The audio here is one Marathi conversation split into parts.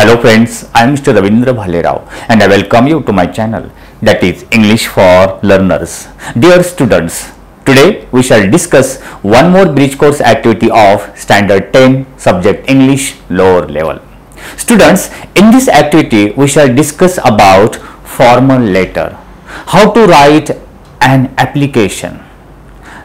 Hello friends, I am Mr. Ravindra Bhalerao and I welcome you to my channel, that is English for Learners. Dear students, today we shall discuss one more bridge course activity of Standard 10 subject English lower level. Students, in this activity we shall discuss about formal letter, how to write an application.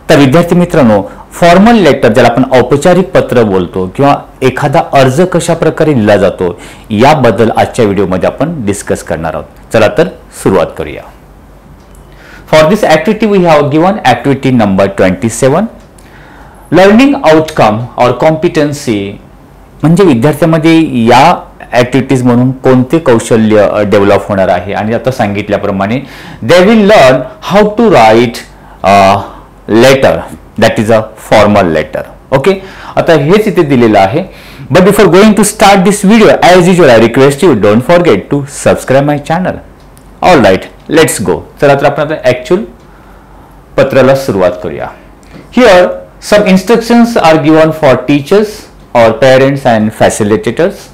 तर विद्यार्थी मित्रांनो, फॉर्मल लेटर ज्याला आपण औपचारिक पत्र बोलतो किंवा एखादा अर्ज कशा प्रकारे लिहिला जातो याबद्दल आजच्या व्हिडिओमध्ये आपण डिस्कस करणार आहोत. चला तर सुरुवात करूया. For this activity we have given activity number 27, learning outcome और कॉम्पिटन्सी. म्हणजे विद्यार्थ्यांमध्ये या ऍक्टिव्हिटीज म्हणून कोणते कौशल्य डेव्हलप होणार आहे आणि आता सांगितल्याप्रमाणे they will learn how to write letter, that is a formal letter. Okay, आता हेच इथे दिलेलं आहे. But before going to start this video, as usual I request you don't forget to subscribe my channel. All right, let's go. चला तर आपण आता actual पत्राला सुरुवात करूया. Here some instructions are given for teachers or parents and facilitators.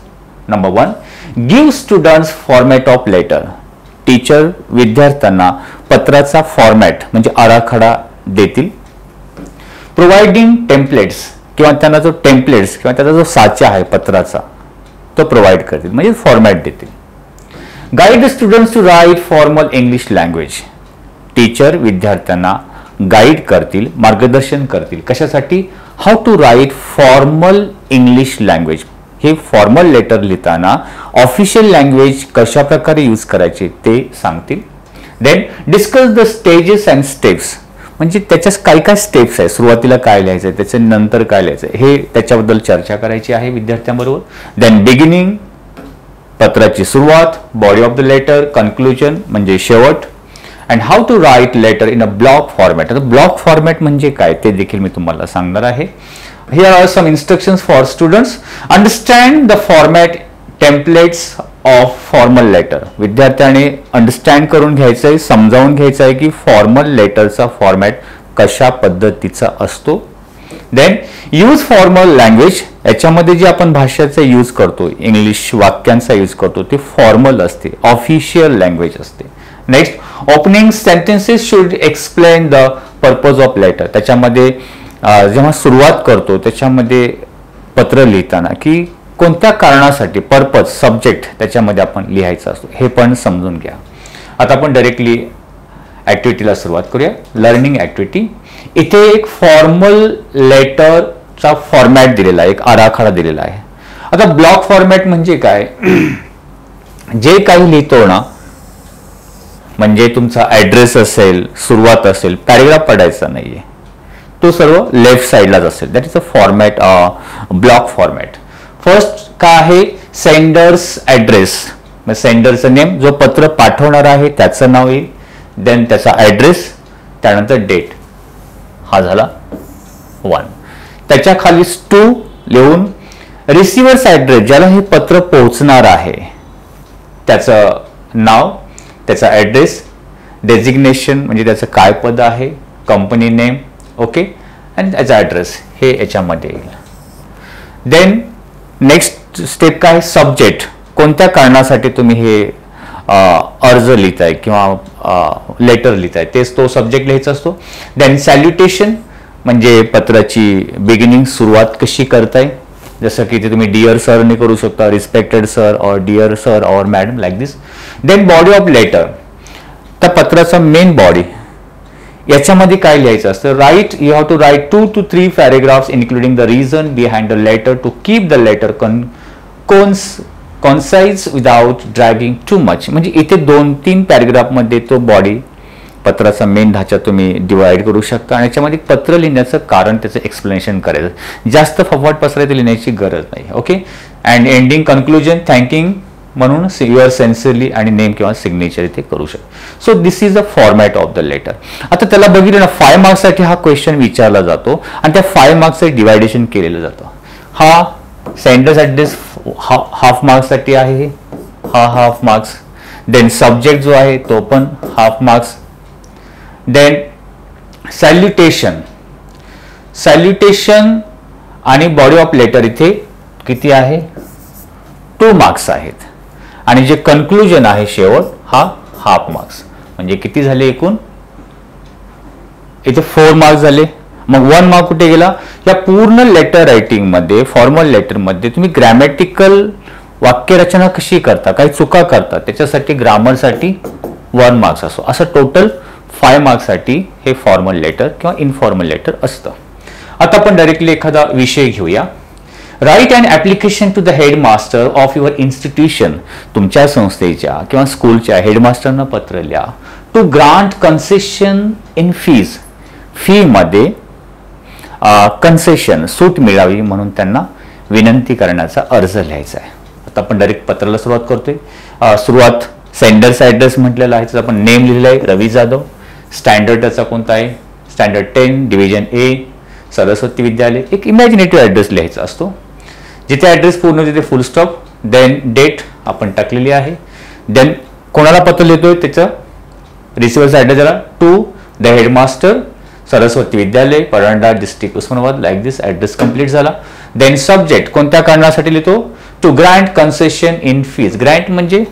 Number 1, give students format of letter. Teacher विद्यार्थ्यांना पत्राचा फॉर्मॅट म्हणजे आराखडा देतील. प्रोव्हाइडिंग टेम्पलेट्स किंवा त्यांना जो टेम्पलेट्स किंवा त्याचा जो साचा आहे पत्राचा तो प्रोव्हाइड करतील म्हणजे फॉर्मॅट देतील. Guide students to write formal English language. Teacher विद्यार्थ्यांना गाईड करतील, मार्गदर्शन करतील कशासाठी, how to write formal English language. हे फॉर्मल लेटर लिहिताना ऑफिशियल लँग्वेज कशा प्रकारे यूज करायचे ते सांगतील. Then discuss the stages and steps. म्हणजे त्याच्या काय काय स्टेप्स आहे, सुरुवातीला काय लिहायचं आहे, त्याच्या नंतर काय लिहायचं आहे हे त्याच्याबद्दल चर्चा करायची आहे विद्यार्थ्यांबरोबर. देन बिगिनिंग पत्राची सुरुवात, body of the letter, conclusion म्हणजे शेवट, and how to write letter in a block format. आता ब्लॉक फॉर्मॅट म्हणजे काय ते देखील मी तुम्हाला सांगणार आहे. Here are some instructions for students. Understand the format templates of formal letter. विद्यार्थ्याने अंडरस्टँड करून घ्यायचं आहे, समजावून घ्यायचं आहे की फॉर्मल लेटरचा फॉर्मॅट कशा पद्धतीचा असतो. Then use formal language. याच्यामध्ये जे आपण भाषेचा यूज करतो, इंग्लिश वाक्यांचा यूज करतो ते फॉर्मल असते, ऑफिशियल लँग्वेज असते. Next opening sentences should explain the purpose of letter. त्याच्यामध्ये जेव्हा सुरुवात करतो त्याच्यामध्ये पत्र लिहिताना की कोणत्या कारणासाठी, पर्पज, सब्जेक्ट त्याच्यामध्ये आपण लिहायचं असतो हे पण समजून घ्या. आता आपण डायरेक्टली ऍक्टिव्हिटीला सुरुवात करूया. Learning activity. इथे एक फॉर्मल लेटरचा फॉर्मॅट दिलेला आहे, एक आराखडा दिलेला आहे. आता ब्लॉक फॉर्मॅट म्हणजे काय, जे काही लिहितो ना, म्हणजे तुमचा ऍड्रेस असेल, सुरुवात असेल, पॅरेग्राफ पडायचा नाहीये, तो सर्व लेफ्ट साइडलाच असेल. That is a format, block format. First काय आहे, सेंडर्स ऍड्रेस. मग सेंडरचं नेम, जो पत्र पाठवणार आहे त्याचं नाव येईल, देन त्याचा ऍड्रेस, त्यानंतर डेट. हा झाला 1. त्याच्या खाली टू लिहून रिसिव्हर्स ऍड्रेस, ज्याला हे पत्र पोहोचणार आहे त्याचं नाव, त्याचा ऍड्रेस, डेजिग्नेशन म्हणजे त्याचं काय पद आहे, कंपनी नेम, ओके, आणि त्याचा ऍड्रेस हे याच्यामध्ये येईल. देन नेक्स्ट स्टेप काय, सब्जेक्ट. कोणत्या कारणासाठी तुम्ही हे अर्ज लिहिताय किंवा लेटर लिहिताय तेच तो सब्जेक्ट लिहायचा असतो. देन सॅल्युटेशन म्हणजे पत्राची बिगिनिंग, सुरुवात कशी करताय, जसं की ते तुम्ही डिअर सरने करू शकता, respected sir or dear sir or madam, like this. Then body of letter. त्या पत्राचा मेन बॉडी, याच्यामध्ये काय लिहायचं असतं, right, you have to write 2 to 3 paragraphs including the reason behind the letter to keep the letter concise without dragging too much. म्हणजे इथे 2-3 पॅरेग्राफमध्ये तो बॉडी, पत्राचा मेन ढाचा तुम्ही डिवाइड करू शकता आणि याच्यामध्ये पत्र लिहिण्याचं कारण, त्याचं एक्सप्लेनेशन करायचं. जास्त फफाट पसरायचं लिहिण्याची गरज नाही. Okay, and ending conclusion thanking म्हणून युअर सेन्सिअरली आणि नेम किंवा सिग्नेचर इथे करू शकतो. So this is a format of the letter. आता त्याला बघितलं ना, 5 मार्क्ससाठी हा क्वेश्चन विचारला जातो आणि त्या 5 मार्क्सचं डिवायडेशन केलेलं जातं. हा सेंडर्स ऍड्रेस हाफ मार्क्ससाठी आहे, हा हाफ मार्क्स. देन सब्जेक्ट जो आहे तो पण हाफ मार्क्स. देन सॅल्युटेशन, सॅल्युटेशन आणि बॉडी ऑफ लेटर इथे किती आहे, 2 मार्क्स आहेत आणि जे कन्क्लुजन आहे शेवट हा हाफ मार्क्स. म्हणजे किती झाले एकूण? इथे 4 मार्क्स झाले. मग 1 मार्क कुठे गेला? या पूर्ण लेटर रायटिंग मध्ये, फॉर्मल लेटर मध्ये तुम्ही ग्रॅमॅटिकल वाक्यरचना कशी करता, काही चुका करता, त्याच्यासाठी ग्रामरसाठी 1 मार्क्स असो. असं टोटल 5 मार्क्ससाठी हे फॉर्मल लेटर किंवा इनफॉर्मल लेटर असतं. आता आपण डायरेक्टली एखादा विषय घेऊया. Write and application to the headmaster of your institution. तुमच्या संस्थेच्या किंवा स्कूलच्या हेडमास्टरना पत्र लिहा. To grant concession in fees. Fee मध्ये कन्सेशन, सूट मिळावी म्हणून त्यांना विनंती करण्याचा अर्ज लिहायचा आहे. आता आपण डायरेक्ट पत्राला सुरुवात करतोय. सुरुवात सेंडरचा ॲड्रेस म्हटलेला आहे, आपण नेम लिहिलेला आहे रवी जाधव. स्टँडर्ड त्याचा कोणता आहे? स्टँडर्ड 10 डिव्हिजन ए सरस्वती विद्यालय. एक इमॅजिनेटिव्ह ॲड्रेस लिहायचा असतो. जिथे ॲड्रेस पूर्ण तिथे फुल स्टॉप, देन डेट आपण टाकलेली आहे. देन कोणाला पत्र लिहितोय त्याचं रिसिव्हरचा ॲड्रेस दिला. To the headmaster Saraswati Vidyalaya Paranda district Osmanabad. Like this address complete झाला. देन सब्जेक्ट कोणत्या कारणासाठी लिहितो? To grant concession in fees. Grant म्हणजे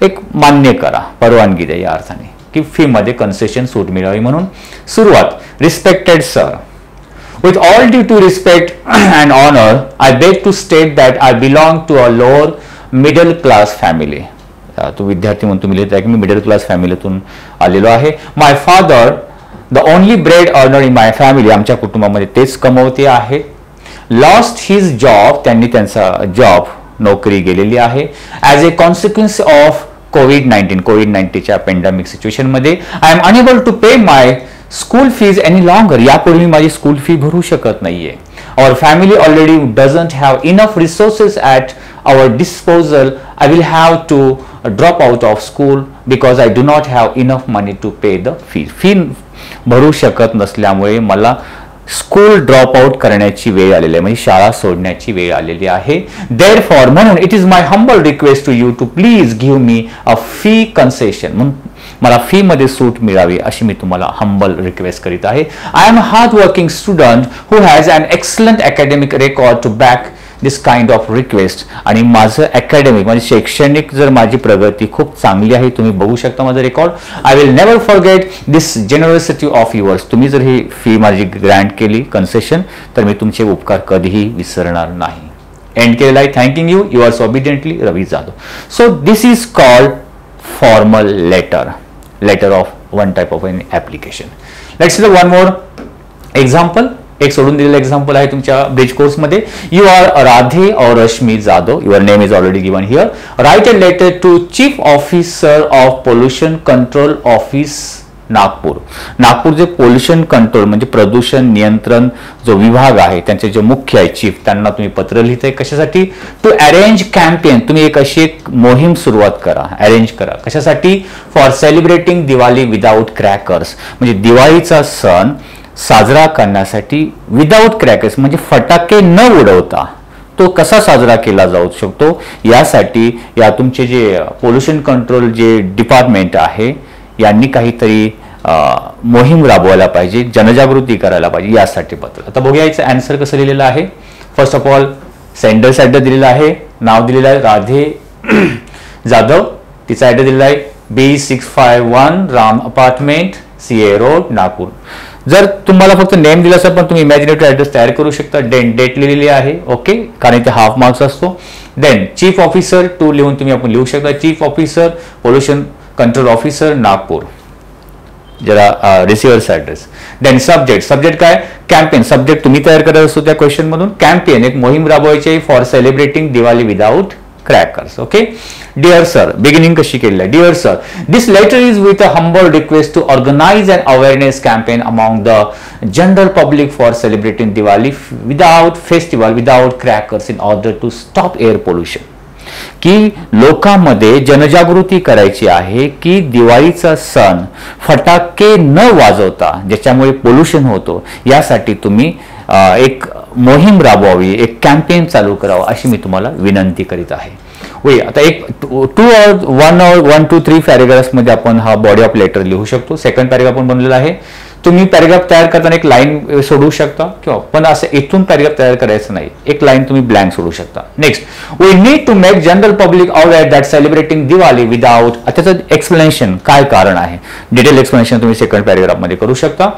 एक मान्य करा, परवानगी द्या या अर्थाने की फी मध्ये कन्सेशन सूट मिळावी म्हणून. सुरुवात respected sir, with all due to respect and honor, I beg to state that I belong to a lower middle class family. तो विद्यार्थी म्हणून तुम्ही लिहित आहे की मी मिडल क्लास फॅमिलीतून आलेलो आहे. My father the only bread earner in my family. आमच्या कुटुंबामध्ये तेच कमवते आहे. Lost his job. त्यांनी त्यांचा जॉब, नोकरी गेलेली आहे. ॲज ए कॉन्सिक्वेन्स ऑफ कोविड-19च्या पेंडेमिक सिच्युएशन मध्ये I am unable to pay my school fees any longer. यापूर्वी माझी स्कूल फी भरू शकत नाहीये. Our family already doesn't have enough resources at our disposal. I will have to drop out of school because I do not have enough money to pay the fee. Fee भरू शकत नसल्यामुळे मला स्कूल ड्रॉप आउट करण्याची वेळ आलेली आहे, म्हणजे शाळा सोडण्याची वेळ आलेली आहे. देअरफॉर म्हणून it is my humble request to you to please give me a fee concession. म्हणून मला फी मध्ये सूट मिळावी अशी मी तुम्हाला हंबल रिक्वेस्ट करीत आहे. I am a hard working student who has an excellent academic record to back this kind of request. आणि माझं अकॅडमिक म्हणजे शैक्षणिक जर माझी प्रगती खूप चांगली आहे, तुम्ही बघू शकता माझं record. I will never forget this generosity of yours. तुम्ही जर ही फी माझी ग्रँट केली कन्सेशन तर मी तुमचे उपकार कधीही विसरणार नाही. एंड केलेला आहे. Thanking you. Yours obediently Ravi Jadhav. So this is called formal letter of one type of an application. Let's see the one more example. एक सोडून दिलेलं एक्झाम्पल आहे तुमच्या ब्रिज कोर्स मध्ये. You are Radhe or Rashmi Jadhav. Your name is already given here. Write a letter to chief officer of pollution control office Nagpur. Nagpur जे पोल्युशन कंट्रोल म्हणजे प्रदूषण नियंत्रण जो विभाग आहे त्यांचे जे मुख्य आहे चीफ, त्यांना तुम्ही पत्र लिहिताय. कशासाठी? To arrange campaign. तुम्ही एक अशी एक मोहीम सुरुवात करा, अरेंज करा. कशासाठी? For celebrating Diwali without crackers. म्हणजे दिवाळीचा सण साजरा करण्यासाठी विदाउट क्रॅकर्स म्हणजे फटाके न उडवता तो कसा साजरा केला जाऊ शकतो यासाठी या तुमचे जे पोल्युशन कंट्रोल जे डिपार्टमेंट आहे यांनी काहीतरी मोहीम राबवायला पाहिजे, जनजागृती करायला पाहिजे यासाठी पत्र. आता बघूया याचं आन्सर कसं लिहिलेलं आहे. First of all sender's address दिलेला आहे, नाव दिलेलं आहे राधे जाधव. तिचा ॲड्रेस दिलेला आहे B651 Ram apartment CA road Nagpur. जर तुम्हाला फक्त नेम दिला असेल पण तुम्ही इमॅजिनेटिव्ह ॲड्रेस तयार करू शकता. डेट लिहिलेली आहे ओके, कारण इथे हाफ मार्क्स असतो. देन चीफ ऑफिसर टू लिहून तुम्ही आपण लिहू शकता. Chief officer pollution control officer Nagpur जरा रिसिव्हरचा ॲड्रेस. देन सब्जेक्ट काय? कॅम्पेन. सब्जेक्ट तुम्ही तयार करत असतो त्या क्वेश्चन मधून. कॅम्पेन एक मोहीम राबवायची आहे for celebrating Diwali without crackers. Okay. Dear sir, beginning कशी केलेली आहे? Dear sir, this letter is with a humble request to organise an awareness campaign among the general public for celebrating Diwali without festival without crackers in order to stop air pollution. की लोकांमध्ये जनजागृती करायची आहे की दिवाळीचा सण फटाके न वाजवता ज्याच्यामुळे पोल्युशन होतो यासाठी तुम्ही एक मोहीम राबवावी, एक कॅम्पेन चालू करावं अशी मी तुम्हाला विनंती करीत आहे. वय आता एक 1 2 3 पॅरेग्राफ्स मध्ये आपण हा बॉडी ऑफ लेटर लिहू शकतो. सेकंड पॅरेग्राफ आपण बनलेला आहे. तुम्ही पॅरेग्राफ तयार करताना एक लाईन सोडू शकता किंवा पण असं इथून पॅरेग्राफ तयार करायचं नाही, एक लाईन तुम्ही ब्लँक सोडू शकता. Next, we need to make general public aware that celebrating Diwali without, त्याचं एक्सप्लेनेशन काय कारण आहे, डिटेल एक्सप्लेनेशन तुम्ही सेकंड पॅरेग्राफ मध्ये करू शकता.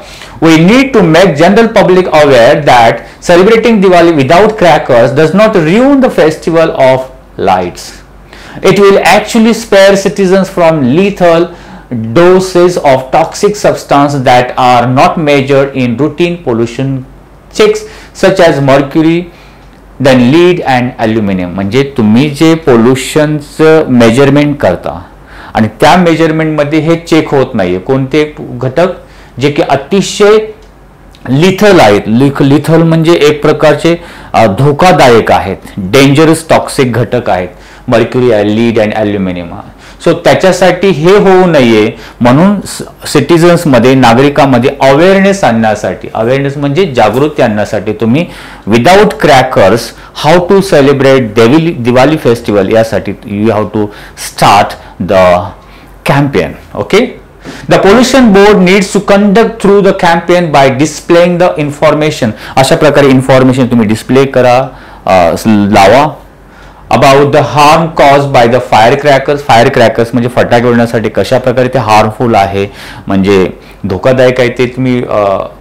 We need to make general public aware that celebrating Diwali without crackers does not ruin the festival of lights. It will actually spare citizens from lethal doses of toxic substances that are not measured in routine pollution checks such as mercury, then lead and aluminum. म्हणजे तुम्ही जे पोल्युशनचं मेजरमेंट करता आणि त्या मेजरमेंट मध्ये हे चेक होत नाहीये कोणते घटक जे की अतिशय लिथल आहेत. लिथल म्हणजे एक प्रकारचे धोकादायक आहेत, डेंजरस टॉक्सिक घटक आहेत, mercury, lead and aluminium. So त्याच्यासाठी हे होऊ नये म्हणून सिटीजन्स मध्ये, नागरिकांमध्ये अवेअरनेस आणण्यासाठी, अवेअरनेस म्हणजे जागृती आणण्यासाठी तुम्ही without crackers how to celebrate Diwali festival यासाठी you have to start the campaign. Okay, The pollution board needs to conduct through the campaign by displaying the information. अशा प्रकारे इन्फॉर्मेशन तुम्ही डिस्प्ले करा, लावा about the harm caused by the firecrackers. Firecrackers म्हणजे फटाके उडवण्यासाठी कशा प्रकारे ते हार्मफुल आहे, म्हणजे धोकादायक आहे, ते तुम्ही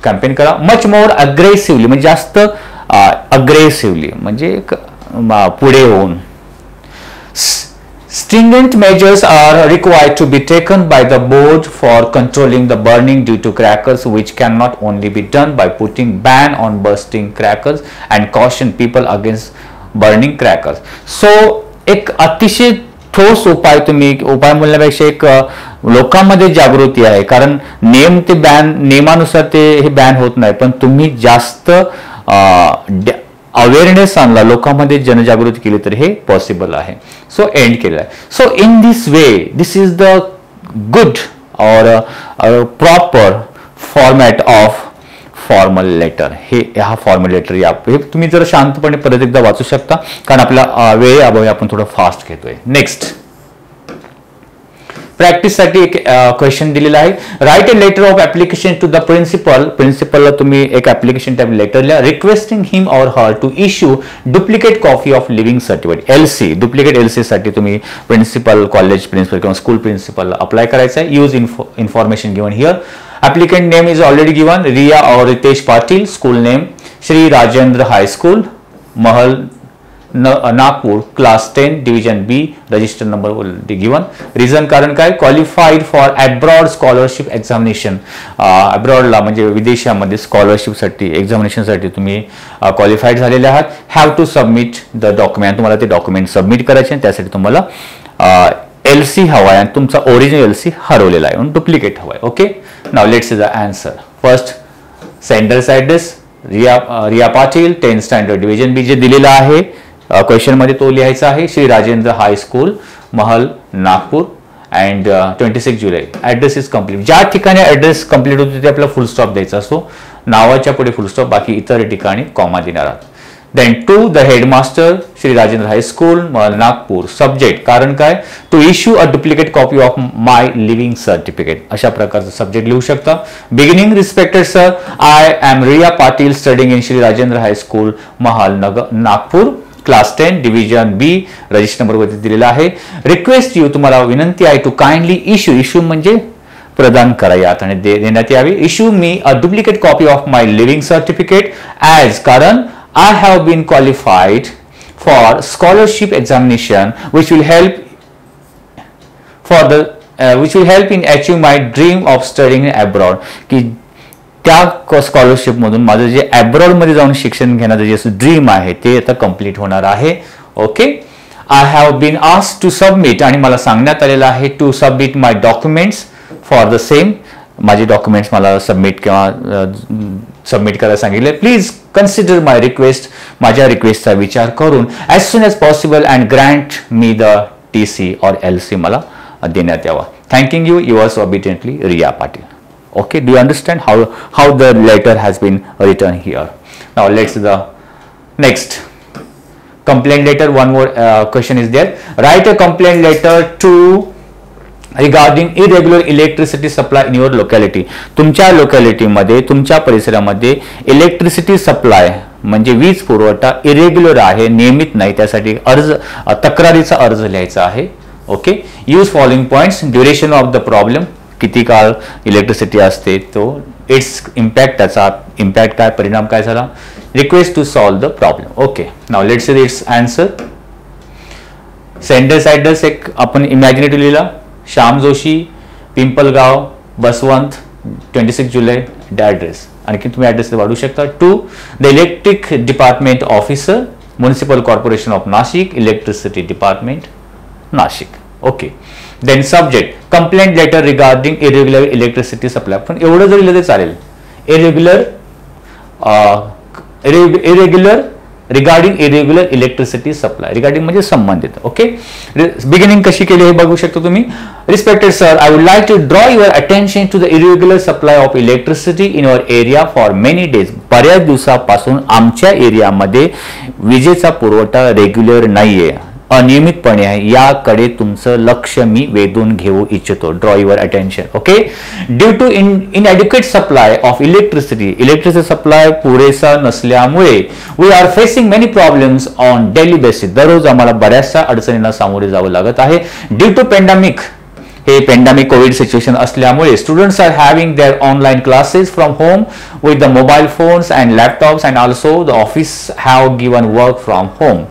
कॅम्पेन करा. मच मोर अग्रेसिव्हली म्हणजे जास्त अग्रेसिव्हली म्हणजे पुढे होऊन. Stringent measures are required to be taken by the board for controlling the burning due to crackers, which can not only be done by putting ban on bursting crackers and caution people against burning crackers. So एक अतिशय ठोस उपाय, तुम्ही उपाय बोलण्यापेक्षा एक लोकांमध्ये जागृती आहे, कारण नेम ते बॅन, नियमानुसार ते हे बॅन होत नाही, पण तुम्ही जास्त अवेअरनेस आणला, लोकांमध्ये जनजागृती केली तर हे पॉसिबल आहे. सो एंड केलेला आहे. So in this way this is the good और proper format of formal letter. हे हा फॉर्मल लेटर हे तुम्ही जर शांतपणे परत एकदा वाचू शकता, कारण आपला वेळ अभावी आपण थोडं फास्ट घेतोय. नेक्स्ट, प्रॅक्टिस साठी एक क्वेश्चन दिलेला आहे. Write a letter of application to the principal. प्रिन्सिपलला तुम्ही एक ऍप्लिकेशन टाइप लेटर लिहा, रिक्वेस्टिंग हिम और her to issue duplicate copy of leaving certificate. LC, duplicate LC साठी तुम्ही प्रिन्सिपल, कॉलेज प्रिन्सिपल किंवा स्कूल प्रिन्सिपलला अप्लाय करायचं आहे. Use information given here. Applicant name is already given, Riya or Ritesh Patil. School name Shri Rajendra High School, Mahal, Nagpur, class 10, division B. Register number already given. Reason कारण काय, qualified for abroad scholarship examination. Abroad ला म्हणजे विदेशामध्ये स्कॉलरशिप साठी, एक्झामिनेशन साठी तुम्ही क्वालिफाईड झालेले आहात. Have to submit the document. तुम्हाला ते डॉक्युमेंट सबमिट करायचे, त्यासाठी तुम्हाला एलसी हवा आहे, तुमचा ओरिजिनल एलसी हरवलेला आहे म्हणून डुप्लिकेट हवा आहे. Okay, now let's see the answer. First, sender's address Riya Patil, 10th standard division B जे दिलेला आहे क्वेश्चन मध्ये तो लिहायचा आहे. Shri Rajendra high school, Mahal, Nagpur and 26 July. Address is complete. ज्या ठिकाणी ॲड्रेस कम्प्लीट होतो ते आपल्याला फुल स्टॉप द्यायचा असतो, नावाच्या पुढे फुल स्टॉप, बाकी इतर ठिकाणी कॉमा देणार आहात. Then to the headmaster, Shri Rajendra High School, Nagpur. Subject कारण काय, to issue a duplicate copy of my living certificate. अशा प्रकारचा सब्जेक्ट लिहू शकता. Beginning, respected sir, I am Riya Patil, studying in Shri Rajendra High School, Mahal, Nagpur, class 10, division B. Register number वरती दिलेला आहे. Request you, तुम्हाला विनंती आहे, to kindly issue म्हणजे प्रदान करायात आणि देण्यात यावी. Issue me a duplicate copy of my living certificate as कारण I have been qualified for scholarship examination which will help in achieve my dream of studying abroad. की त्या स्कॉलरशिप मधून माझं जे अब्रॉड मध्ये जाऊन शिक्षण घेण्याचं जे ड्रीम आहे ते आता कंप्लीट होणार आहे. Okay, I have been asked to submit आणि मला सांगण्यात आलेलं आहे to submit my documents for the same. माझे डॉक्युमेंट्स मला सबमिट करायला सांगितले. Please consider my request. माझ्या रिक्वेस्टचा विचार करून as soon as possible and grant me the TC और LC मला देण्यात यावा. Thanking you, yours obediently Riya Patil. Okay, do you understand how the letter has been written here? Now let's the next complaint letter. One more question is there. Write a complaint letter to regarding irregular electricity supply in your locality. तुमच्या लोकॅलिटीमध्ये, तुमच्या परिसरामध्ये इलेक्ट्रिसिटी सप्लाय म्हणजे वीज पुरवठा इरेग्युलर आहे, नियमित नाही, त्यासाठी तक्रारीचा अर्ज लिहायचा आहे. Okay. Use following points. Duration of the problem, किती काळ इलेक्ट्रिसिटी असते तो, इट्स इम्पॅक्ट, त्याचा इम्पॅक्ट काय, परिणाम काय झाला, request to solve the problem. Okay. Now let's see its answer. Sender's address एक आपण इमॅजिनेटिव्ह लिहिला, श्याम जोशी, पिंपलगाव, बसवंत, 26 जुलै ॲड्रेस. आणखी तुम्ही ॲड्रेस वाढवू शकता. To the electric department officer, municipal corporation of Nashik, electricity department Nashik. Okay. Then subject, complaint letter regarding irregular electricity supply. पण एवढं जर लिहिलं तर चालेल. Irregular regarding irregular electricity supply. Regarding म्हणजे संबंधित. ओके. बिगिनिंग कशी केली हे बघू शकतो तुम्ही. Respected sir, I would like to draw your attention to the irregular supply of electricity in your area for many days. बऱ्याच दिवसापासून आमच्या एरियामध्ये विजेचा पुरवठा रेग्युलर नाहीये, अनियमितपणे आहे, याकडे तुमचं लक्ष मी वेधून घेऊ इच्छितो. Draw your attention. Okay. Due to inadequate supply of electricity supply पुरेसा नसल्यामुळे we are facing many problems on daily basis. दररोज आम्हाला बऱ्याचशा अडचणींना सामोरे जावं लागत आहे. ड्यू टू पेंडेमिक, हे पेंडेमिक कोविड सिच्युएशन असल्यामुळे students are having their online classes from home with the mobile phones and laptops and also the office have given work from home.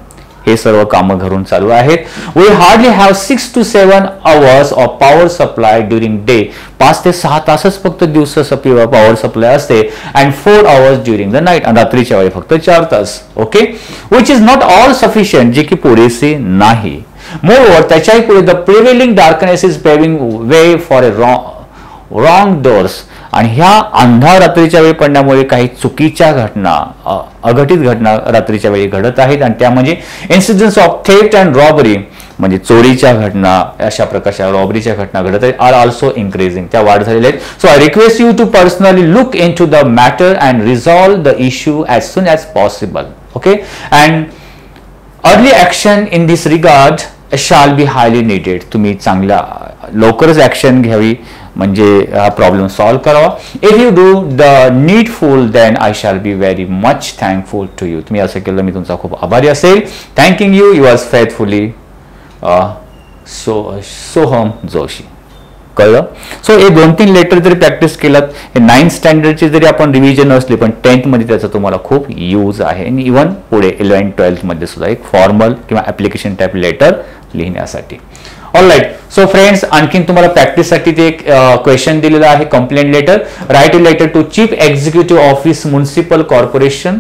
हे सर्व कामं घरून चालू आहेत. We hardly have 6 to 7 hours of power supply during day. 5 ते 6 तासच फक्त दिवसा पॉवर सप्लाय असते. And 4 hours during the night, आणि रात्रीच्या वेळी फक्त 4 तास. Okay. Which is not all sufficient, जे की पुरेसे नाही. मोरओव्हर, त्याच्याही पुढे the prevailing darkness is paving way for a wrong doors. आणि ह्या अंधार रात्रीच्या वेळी पडण्यामुळे काही चुकीच्या घटना, अघटित घटना रात्रीच्या वेळी घडत आहेत. आणि त्या म्हणजे incidents of theft and robbery, म्हणजे चोरीच्या घटना, अशा प्रकारच्या रॉबरीच्या घटना घडत आहेत, आर ऑल्सो इन्क्रीजिंग, त्या वाढ झालेल्या आहेत. So I request you to personally look into the matter and resolve the issue as soon as possible. Okay. And early action in this regard shall be highly needed. तुम्ही चांगल्या लवकरच ॲक्शन घ्यावी, म्हणजे हा प्रॉब्लेम सॉल्व्ह करावा. If you do the needful then I shall be very much thankful to you. तुम्ही असं केलं मी तुमचा खूप आभारी असेल. Thanking you. You was faithfully Soham Joshi. कळलं. सो हे 2-3 लेटर जरी प्रॅक्टिस केलात, हे 9th स्टँडर्डची जरी आपण रिव्हिजन असली, पण 10th मध्ये त्याचा तुम्हाला खूप यूज आहे. आणि इव्हन पुढे 11th 12th मध्ये सुद्धा एक फॉर्मल किंवा ऍप्लिकेशन टाईप लेटर लिहिण्यासाठी. ऑलराईट. सो फ्रेंड्स, आणखीन तुम्हाला प्रॅक्टिससाठी ते एक क्वेश्चन दिलेलं आहे. Complaint letter. Write a letter to chief executive office municipal corporation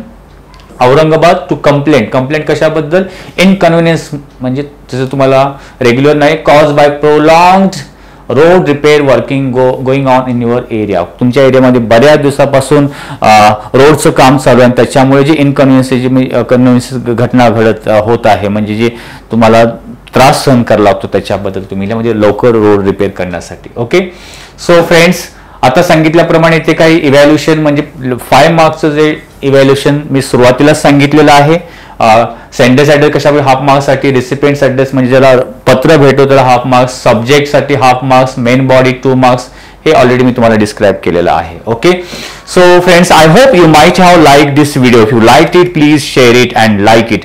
Aurangabad to complaint. Complaint कशाबद्दल? इनकन्व्हिनियन्स, म्हणजे जसं तुम्हाला रेग्युलर नाही, caused by prolonged road repair working going on in your area. तुमच्या एरियामध्ये बऱ्याच दिवसापासून रोडचं काम चालू आहे, त्याच्यामुळे जे इनकन्व्हिनियन्स घटना घडत होत आहे, म्हणजे जे तुम्हाला त्रास सहन करावा लागतो, त्याच्याबद्दल तुम्ही म्हणजे लवकर रोड रिपेअर करण्यासाठी. ओके. सो फ्रेंड्स, आता सांगितल्याप्रमाणे ते काही इव्हॅल्युएशन म्हणजे 5 मार्क्सचं जे इव्हॅल्युएशन मी सुरुवातीलाच सांगितलेलं आहे. सेंडर्स ॲड्रेस कशामुळे हाफ मार्क्ससाठी, रिसिपियंट्स ॲड्रेस म्हणजे ज्याला पत्र भेटतो त्याला हाफ मार्क्स, सब्जेक्टसाठी half marks, main body 2 marks, हे ऑलरेडी मी तुम्हाला डिस्क्राईब केलेलं आहे. Okay. So friends, I hope you might have like this video. If you like it, please share it and like it.